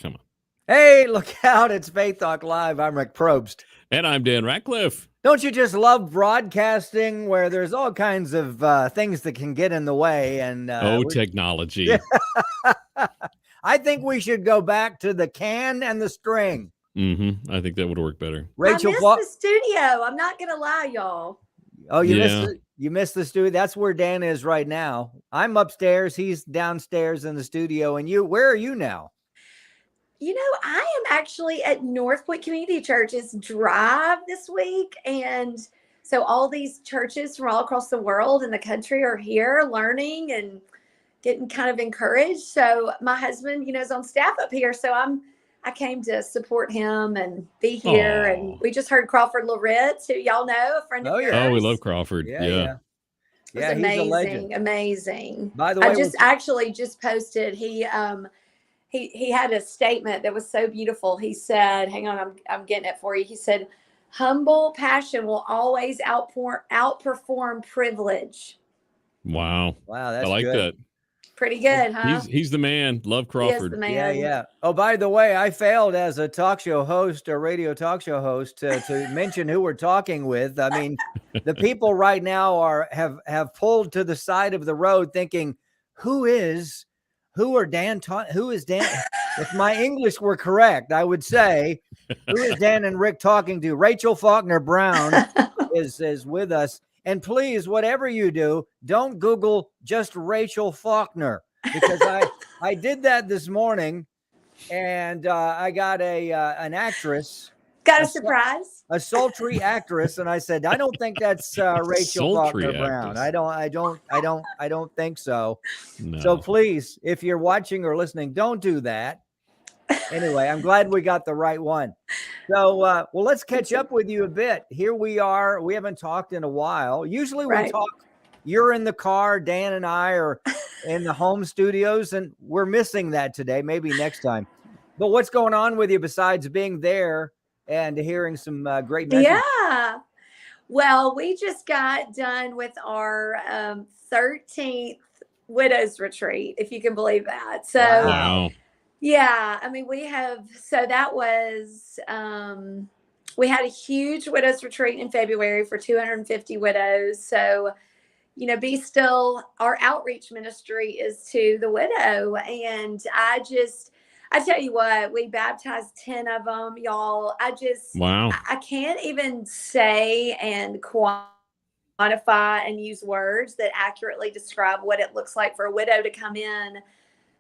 Come on. Hey, look out. It's Faith Talk Live. I'm Rick Probst. And I'm Dan Ratcliffe. Don't you just love broadcasting where there's all kinds of things that can get in the way? And technology. I think we should go back to the can and the string. I think that would work better. Rachel, I missed the studio. I'm not gonna lie, y'all. Oh, you missed the studio. That's where Dan is right now. I'm upstairs. He's downstairs in the studio. And where are you now? You know, I am actually at North Point Community Church's drive this week. And so all these churches from all across the world and the country are here learning and getting kind of encouraged. So my husband, is on staff up here. So I came to support him and be here. Aww. And we just heard Crawford Loritz, who y'all know, a friend of yours. Oh, we love Crawford. Yeah. He's amazing, a legend. Amazing. By the way, I just posted, he had a statement that was so beautiful. He said, hang on, I'm getting it for you. He said, humble passion will always outperform privilege. Wow. That's I like good. that. Pretty good, huh? He's the man. Love Crawford. He is the man. Yeah. Oh, by the way, I failed as a talk show host, a radio talk show host, to mention who we're talking with. I mean, the people right now have pulled to the side of the road thinking, who is Dan? If my English were correct, I would say, who is Dan and Rick talking to? Rachel Faulkner-Brown is with us. And please, whatever you do, don't Google just Rachel Faulkner, because I did that this morning, and I got an actress. Got a surprise. A sultry actress, and I said, I don't think that's Rachel Faulkner-Brown. I don't think so. No. So please, if you're watching or listening, don't do that. Anyway, I'm glad we got the right one. So, well, let's catch up with you a bit. Here we are. We haven't talked in a while. Usually we talk, you're in the car, Dan and I are in the home studios, and we're missing that today. Maybe next time. But what's going on with you besides being there and hearing some great messages? Yeah. Well, we just got done with our 13th Widows Retreat, if you can believe that. So, wow. Yeah, I mean, we had a huge Widows Retreat in February for 250 widows. So, Be Still, our outreach ministry is to the widow. And I tell you what, we baptized 10 of them, y'all. Wow. I can't even say and quantify and use words that accurately describe what it looks like for a widow to come in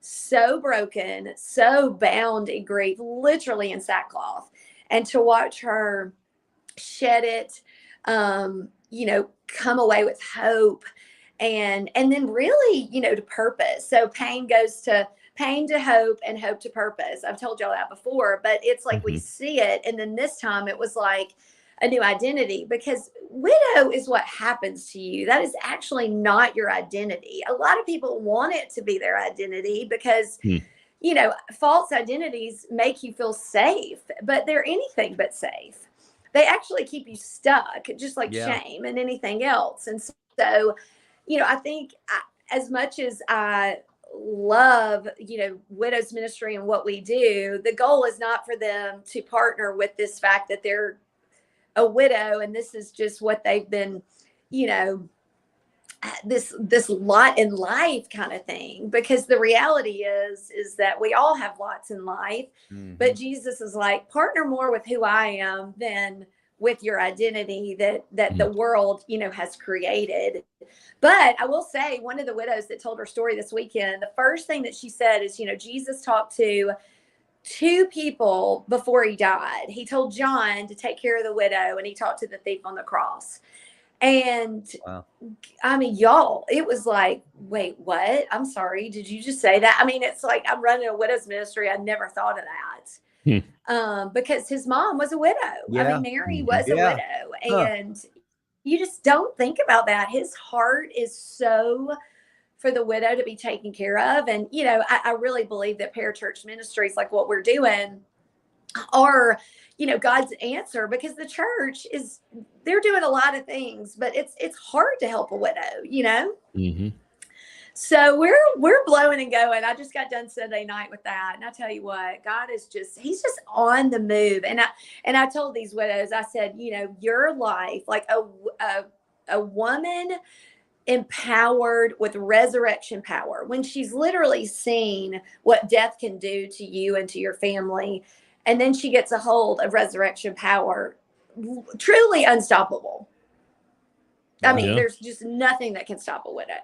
so broken, so bound in grief, literally in sackcloth, and to watch her shed it, come away with hope and then really, to purpose. So pain goes to hope and hope to purpose. I've told y'all that before, but it's like we see it. And then this time it was like a new identity, because widow is what happens to you. That is actually not your identity. A lot of people want it to be their identity because, false identities make you feel safe, but they're anything but safe. They actually keep you stuck, just like shame and anything else. And so, I think as much as I love, widows ministry and what we do, the goal is not for them to partner with this fact that they're a widow and this is just what they've been, this lot in life kind of thing, because the reality is that we all have lots in life, but Jesus is like, partner more with who I am than with your identity that the world, has created. But I will say, one of the widows that told her story this weekend, the first thing that she said is, Jesus talked to two people before he died. He told John to take care of the widow, and he talked to the thief on the cross. And wow. I mean, y'all, it was like, wait, what? I'm sorry. Did you just say that? I mean, it's like, I'm running a widow's ministry. I never thought of that. Because his mom was a widow. Yeah. I mean, Mary was a widow. And you just don't think about that. His heart is so for the widow to be taken care of. And, I really believe that parachurch ministries like what we're doing are, God's answer, because the church they're doing a lot of things, but it's hard to help a widow, So we're blowing and going. I just got done Sunday night with that, and I tell you what, God is he's just on the move. And I told these widows, I said, your life, like a woman empowered with resurrection power, when she's literally seen what death can do to you and to your family, and then she gets a hold of resurrection power, truly unstoppable. I mean, there's just nothing that can stop a widow.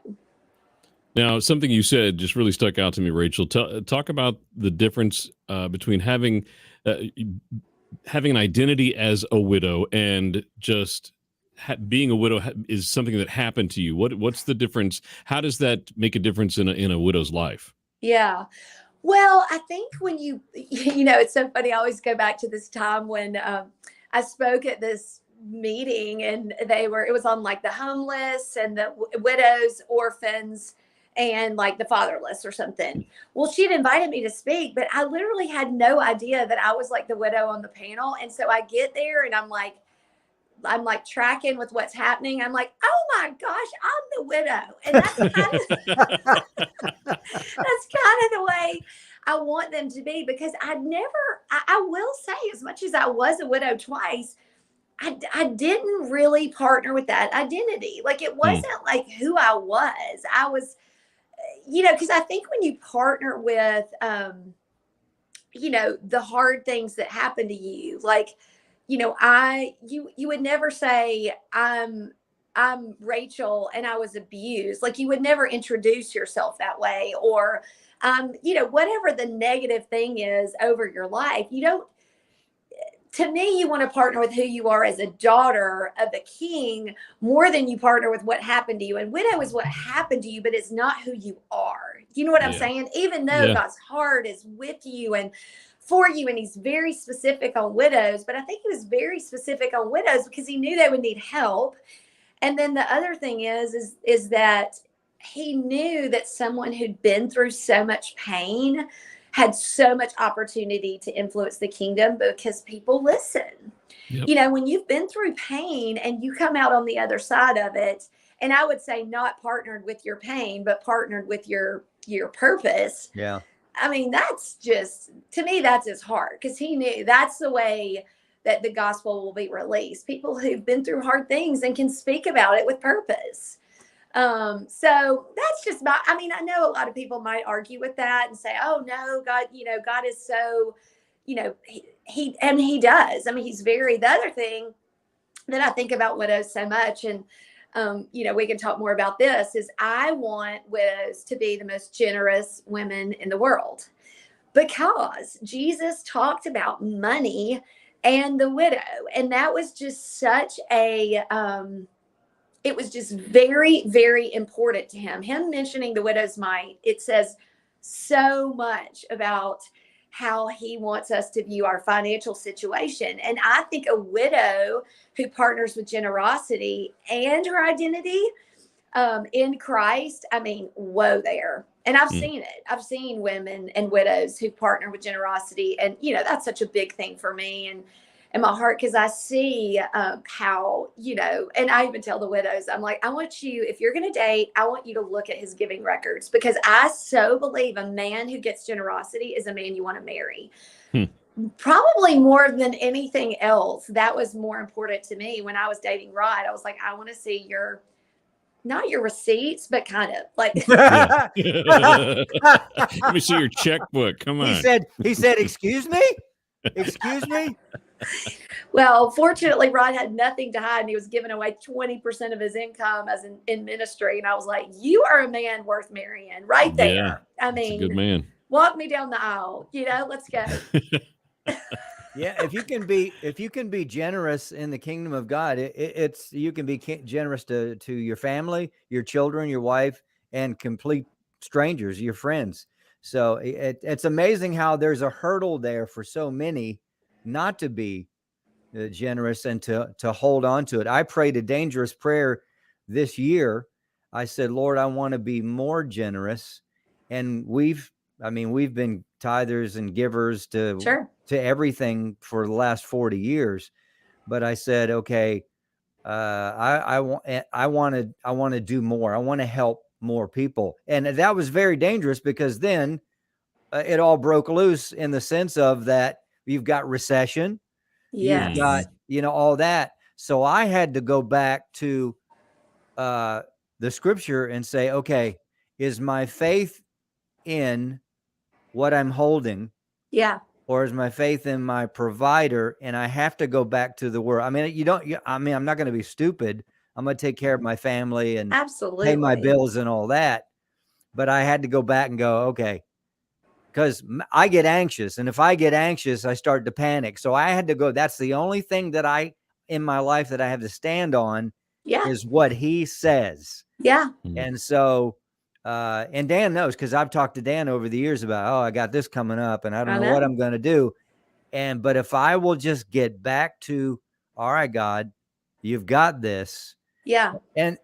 Now, something you said just really stuck out to me, Rachel. Talk about the difference between having an identity as a widow and just being a widow is something that happened to you. What's the difference? How does that make a difference in a widow's life? Yeah. Well, I think when it's so funny. I always go back to this time when I spoke at this meeting, and it was on like the homeless and the widows, orphans, and like the fatherless or something. Well, she'd invited me to speak, but I literally had no idea that I was like the widow on the panel. And so I get there and I'm like tracking with what's happening. I'm like, oh my gosh, I'm the widow. And that's kind of the way I want them to be, because I will say, as much as I was a widow twice, I didn't really partner with that identity. Like, it wasn't like who I was. I was, because I think when you partner with, the hard things that happen to you, like, you would never say I'm Rachel and I was abused. Like, you would never introduce yourself that way, or, whatever the negative thing is over your life. To me, you want to partner with who you are as a daughter of the King more than you partner with what happened to you. And widow is what happened to you, but it's not who you are. You know what I'm saying? Even though God's heart is with you and for you, and he's very specific on widows, but I think he was very specific on widows because he knew they would need help. And then the other thing is that he knew that someone who'd been through so much pain had so much opportunity to influence the kingdom, because people listen. Yep. When you've been through pain and you come out on the other side of it, and I would say not partnered with your pain, but partnered with your purpose. Yeah. I mean, that's just, to me, that's his heart, because he knew that's the way that the gospel will be released. People who've been through hard things and can speak about it with purpose. So that's just I know a lot of people might argue with that and say, oh no, God, God is so, he does. I mean, he's the other thing that I think about widows so much, and, we can talk more about this, is I want widows to be the most generous women in the world, because Jesus talked about money and the widow. And that was just such it was just very, very important to him. Him mentioning the widow's mite, it says so much about how he wants us to view our financial situation. And I think a widow who partners with generosity and her identity in Christ, I mean, whoa there. And I've seen it. I've seen women and widows who partner with generosity. And, that's such a big thing for me. And my heart, because I see how, and I even tell the widows, I'm like, I want you, if you're going to date, I want you to look at his giving records, because I so believe a man who gets generosity is a man you want to marry. Probably more than anything else. That was more important to me when I was dating Rod. I was like, I want to see not your receipts, but kind of like. Let me see your checkbook. Come on. He said, excuse me? Excuse me? Well, fortunately, Rod had nothing to hide, and he was giving away 20% of his income in ministry. And I was like, you are a man worth marrying right there. Yeah, I mean, a good man. Walk me down the aisle, let's go. Yeah. If you can be generous in the kingdom of God, you can be generous to your family, your children, your wife, and complete strangers, your friends. So it's amazing how there's a hurdle there for so many not to be generous and to hold on to it. I prayed a dangerous prayer this year. I said, Lord, I want to be more generous. And we've been tithers and givers to everything for the last 40 years. But I said, okay, I want to do more. I want to help more people. And that was very dangerous because then it all broke loose in the sense of that you've got recession, you've got, all that. So I had to go back to the scripture and say, okay, is my faith in what I'm holding? Yeah. Or is my faith in my provider? And I have to go back to the word. I mean, I'm not going to be stupid. I'm going to take care of my family and pay my bills and all that. But I had to go back and go, okay, because I get anxious. And if I get anxious, I start to panic. So I had to go. That's the only thing that in my life that I have to stand on is what he says. Yeah. And so, and Dan knows, because I've talked to Dan over the years about, I got this coming up and I don't know what I'm going to do. But if I will just get back to, all right, God, you've got this. Yeah. And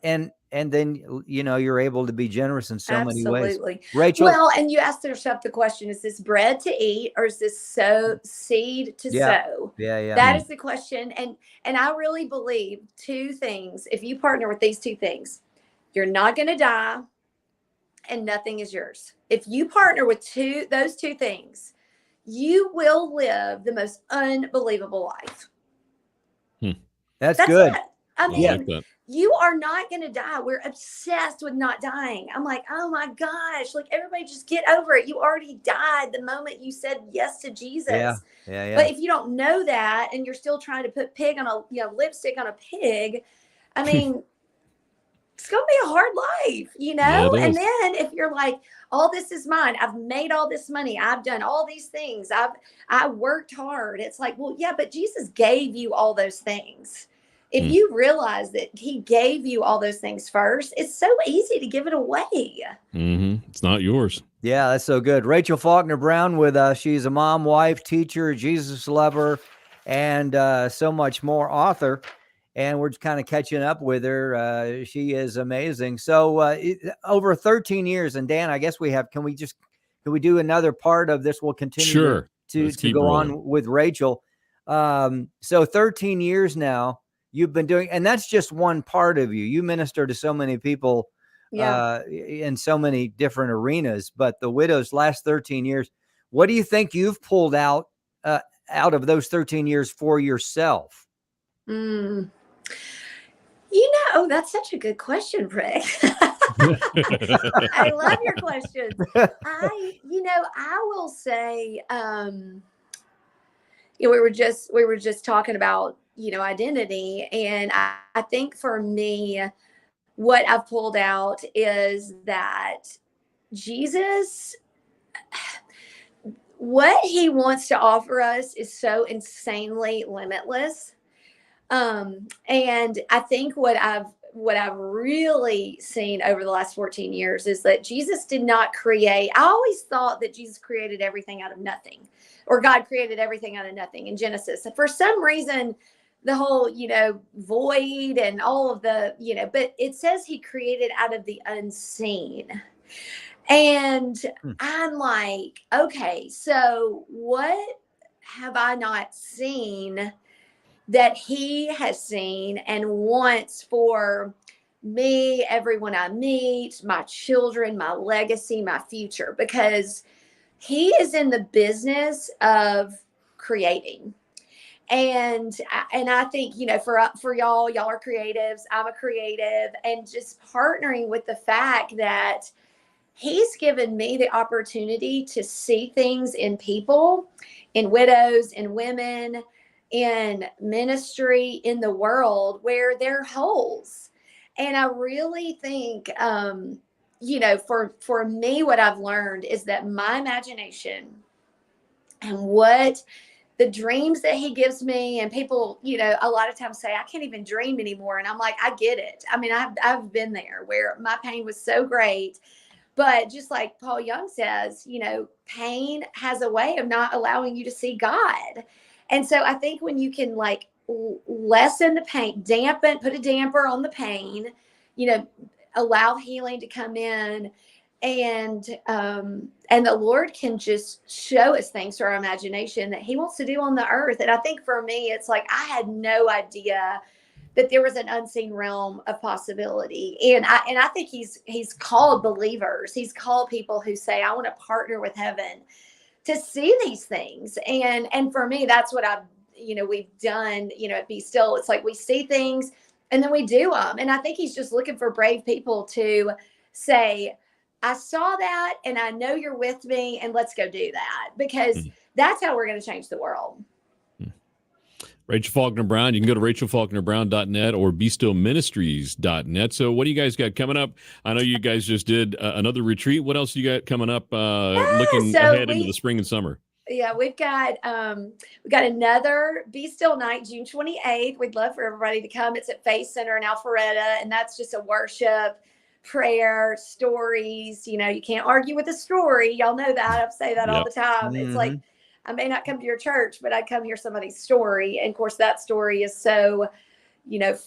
then, you're able to be generous in so many ways. Absolutely. Rachel. Well, and you asked yourself the question, is this bread to eat or is this seed to sow? Yeah. That is the question. And I really believe two things. If you partner with these two things, you're not going to die and nothing is yours. If you partner with those two things, you will live the most unbelievable life. That's good. It. I mean, you are not going to die. We're obsessed with not dying. I'm like, oh my gosh, like everybody just get over it. You already died the moment you said yes to Jesus. Yeah. But if you don't know that and you're still trying to put lipstick on a pig, I mean, it's going to be a hard life, Yeah, and then if you're like, all this is mine, I've made all this money, I've done all these things, I worked hard. It's like, well, yeah, but Jesus gave you all those things. If you realize that he gave you all those things first, it's so easy to give it away. It's not yours. Yeah, that's so good. Rachel Faulkner-Brown with us. She's a mom, wife, teacher, Jesus lover, and so much more, author. And we're just kind of catching up with her. She is amazing. So over 13 years, and Dan, I guess can we do another part of this? We'll continue to go on with Rachel. So 13 years now you've been doing, and that's just one part of you. You minister to so many people in so many different arenas, but the widow's last 13 years, what do you think you've pulled out of those 13 years for yourself? That's such a good question, Rick. I love your questions. I will say, we were just talking about, identity. And I think for me, what I've pulled out is that Jesus, what he wants to offer us is so insanely limitless. And I think what I've really seen over the last 14 years is that Jesus did not create. I always thought that Jesus created everything out of nothing, or God created everything out of nothing in Genesis. And for some reason, the whole, void and all of the, but it says he created out of the unseen. And I'm like, okay, so what have I not seen that he has seen and wants for me, everyone I meet, my children, my legacy, my future? Because he is in the business of creating. And I think, for y'all are creatives, I'm a creative, and just partnering with the fact that he's given me the opportunity to see things in people, in widows, in women, in ministry, in the world, where there are holes. And I really think, for me, what I've learned is that my imagination and what the dreams that he gives me, and people, a lot of times say, I can't even dream anymore. And I'm like, I get it. I mean, I've been there where my pain was so great. But just like Paul Young says, pain has a way of not allowing you to see God. And so I think when you can lessen the pain, put a damper on the pain, allow healing to come in, and the Lord can just show us things through our imagination that he wants to do on the earth. And I think for me, it's like, I had no idea that there was an unseen realm of possibility. And I think he's called believers. He's called people who say, I want to partner with heaven to see these things. And for me, that's what we've done, at Be Still. It's like we see things and then we do them. And I think he's just looking for brave people to say, I saw that and I know you're with me, and let's go do that, because that's how we're going to change the world. Rachel Faulkner-Brown. You can go to rachelfaulknerbrown.net or bestillministries.net. So what do you guys got coming up? I know you guys just did another retreat. What else you got coming up looking ahead into the spring and summer? Yeah, we've got another Be Still night, June 28th. We'd love for everybody to come. It's at Faith Center in Alpharetta, and that's just a worship, prayer, stories. You can't argue with a story. Y'all know that. I say that all the time. Mm-hmm. It's like, I may not come to your church, but I'd come hear somebody's story. And of course, that story is so,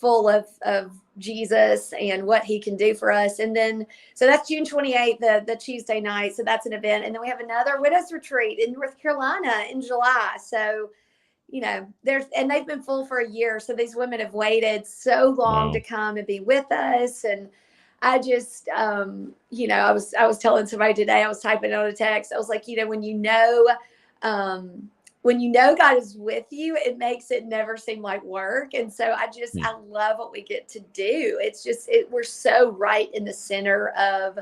full of Jesus and what he can do for us. And then, so that's June 28th, the Tuesday night. So that's an event. And then we have another Widows Retreat in North Carolina in July. So, and they've been full for a year. So these women have waited so long to come and be with us. And I just, I was telling somebody today, I was typing on a text. I was like, when God is with you, it makes it never seem like work. And so I love what we get to do. It's just, we're so right in the center of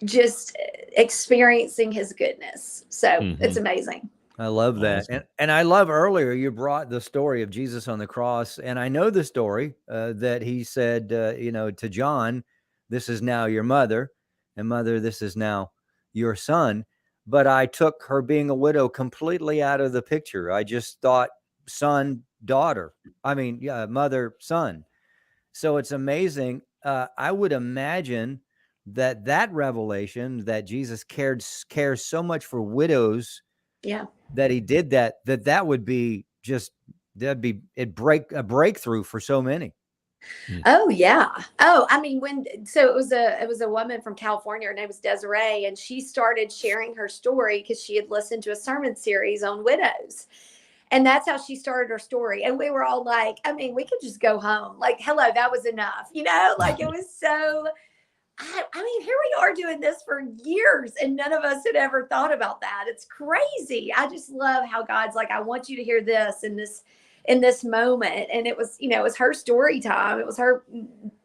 just experiencing his goodness. So it's amazing. I love that. Awesome. And I love earlier you brought the story of Jesus on the cross. And I know the story that he said, to John, this is now your mother, and mother, this is now your son. But I took her being a widow completely out of the picture. I just thought son, daughter. Mother, son. So it's amazing. I would imagine that revelation that Jesus cares so much for widows. Yeah. That he did that would be a breakthrough for so many. Oh yeah. Oh, it was a woman from California. Her name was Desiree, and she started sharing her story because she had listened to a sermon series on widows. And that's how she started her story. And we were all like, we could just go home. Like, hello, that was enough. It was so, here we are doing this for years, and none of us had ever thought about that. It's crazy. I just love how God's like, I want you to hear this in this moment. And it was, it was her story time. It was her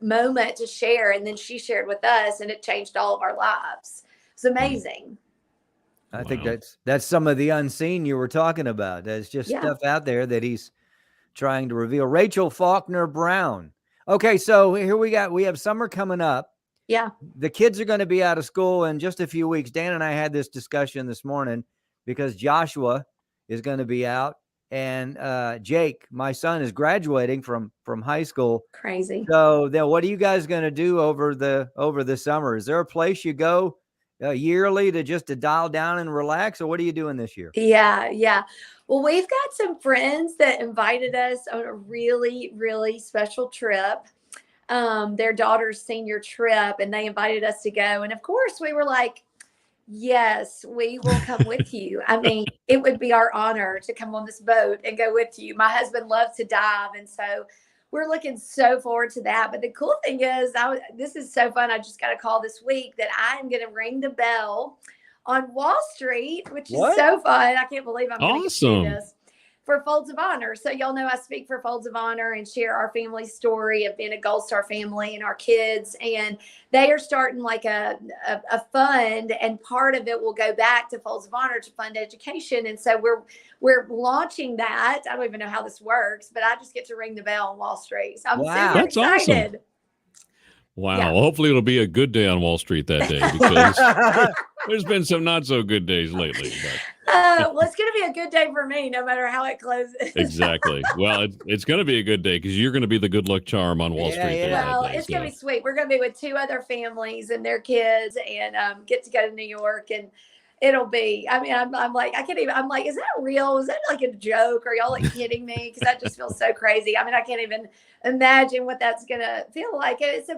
moment to share. And then she shared with us, and it changed all of our lives. It's amazing. I think that's some of the unseen you were talking about. There's just stuff out there that he's trying to reveal. Rachel Faulkner-Brown. Okay, so here we have summer coming up. Yeah. The kids are going to be out of school in just a few weeks. Dan and I had this discussion this morning because Joshua is going to be out, and Jake, my son, is graduating from high school. Crazy. So then what are you guys going to do over the summer? Is there a place you go yearly to dial down and relax, or what are you doing this year? Yeah. Well, we've got some friends that invited us on a really, really special trip. Their daughter's senior trip, and they invited us to go. And of course we were like, yes, we will come with you. It would be our honor to come on this boat and go with you. My husband loves to dive, and so we're looking so forward to that. But the cool thing is, this is so fun. I just got a call this week that I am going to ring the bell on Wall Street, which is so fun. I can't believe I'm going to do this for Folds of Honor. So y'all know I speak for Folds of Honor and share our family story of being a Gold Star family and our kids. And they are starting like a fund, and part of it will go back to Folds of Honor to fund education. And so we're launching that. I don't even know how this works, but I just get to ring the bell on Wall Street. So I'm super excited. Awesome. Wow. Yeah. Well, hopefully it'll be a good day on Wall Street that day, because there's been some not so good days lately. Well, it's going to be a good day for me, no matter how it closes. Exactly. Well, it's going to be a good day because you're going to be the good luck charm on Wall Street. Yeah. Well, it's going to be sweet. We're going to be with 2 other families and their kids, and get to go to New York, and it'll be, I'm like, I can't even, I'm like, is that real? Is that like a joke? Are y'all like kidding me? Because that just feels so crazy. I can't even imagine what that's going to feel like. It's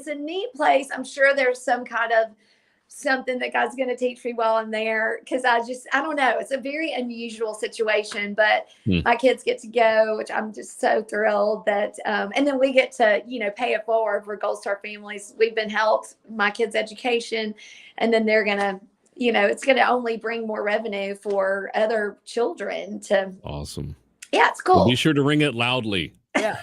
a neat place. I'm sure there's some kind of something that God's going to teach me while I'm there. Cause I don't know. It's a very unusual situation, but my kids get to go, which I'm just so thrilled that, and then we get to, pay it forward for Gold Star families. We've been helped my kids' education, and then they're going to, it's going to only bring more revenue for other children to. Awesome. Yeah, it's cool. Well, be sure to ring it loudly. Yeah.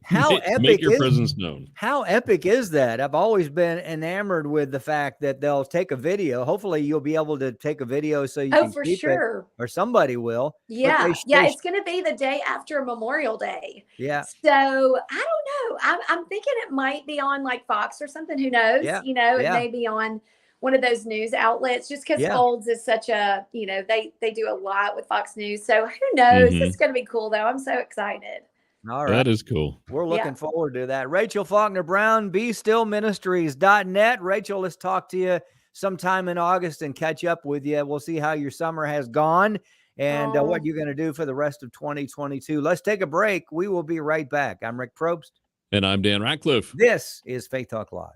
How epic Make your presence known. How epic is that? I've always been enamored with the fact that they'll take a video. Hopefully you'll be able to take a video so you can for keep sure. it, or somebody will. Yeah. It's going to be the day after Memorial Day. Yeah. So I don't know. I'm thinking it might be on like Fox or something. Who knows? Yeah. It may be on one of those news outlets, just because Folds is such a, they do a lot with Fox News. So who knows? It's going to be cool though. I'm so excited. All right. That is cool. We're looking forward to that. Rachel Faulkner-Brown, BeStillMinistries.net. Rachel, let's talk to you sometime in August and catch up with you. We'll see how your summer has gone and what you're going to do for the rest of 2022. Let's take a break. We will be right back. I'm Rick Probst. And I'm Dan Ratcliffe. This is Faith Talk Live.